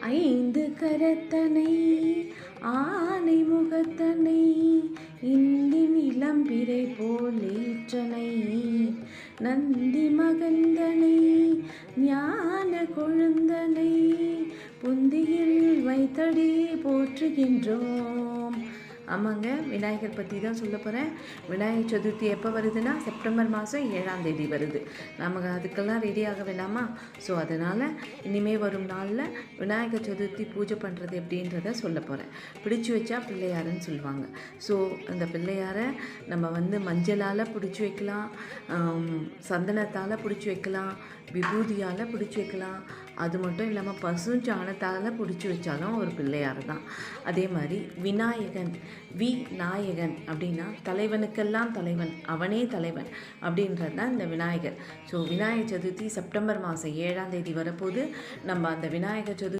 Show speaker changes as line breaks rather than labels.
ஐந்து கரத்தனை ஆனை முகத்தனை இந்தி நிலம்பிரை போலேற்றனை நந்தி மகந்தனை ஞான கொழுந்தனை புந்தியில் வைத்தடி போற்றுகின்றோம். ஆமாங்க, விநாயகர் பற்றி தான் சொல்ல போகிறேன். விநாயகர் சதுர்த்தி எப்போ வருதுன்னா செப்டம்பர் மாதம் 7ஆம் தேதி வருது. நமக்கு அதுக்கெல்லாம் ரெடி ஆக வேண்டாமா? ஸோ அதனால் இனிமேல் வரும் நாளில் விநாயகர் சதுர்த்தி பூஜை பண்ணுறது எப்படின்றத சொல்ல போகிறேன். பிடிச்சி வச்சா பிள்ளையாருன்னு சொல்லுவாங்க. ஸோ அந்த பிள்ளையாரை நம்ம மஞ்சளால் பிடிச்சி வைக்கலாம், சந்தனத்தால் பிடிச்சி வைக்கலாம், விபூதியால் பிடிச்சி வைக்கலாம். அது மட்டும் இல்லாமல் பசுஞ்சாணத்தால் பிடிச்சி வச்சாலும் ஒரு பிள்ளையார் தான். அதே மாதிரி விநாயகன், நாயகன் அப்படின்னா தலைவனுக்கெல்லாம் தலைவன், அவனே தலைவன் அப்படின்றது தான் இந்த விநாயகர். ஸோ விநாயகர் சதுர்த்தி செப்டம்பர் மாதம் 7ஆம் தேதி வரப்போது. நம்ம அந்த விநாயகர் சதுர்த்தி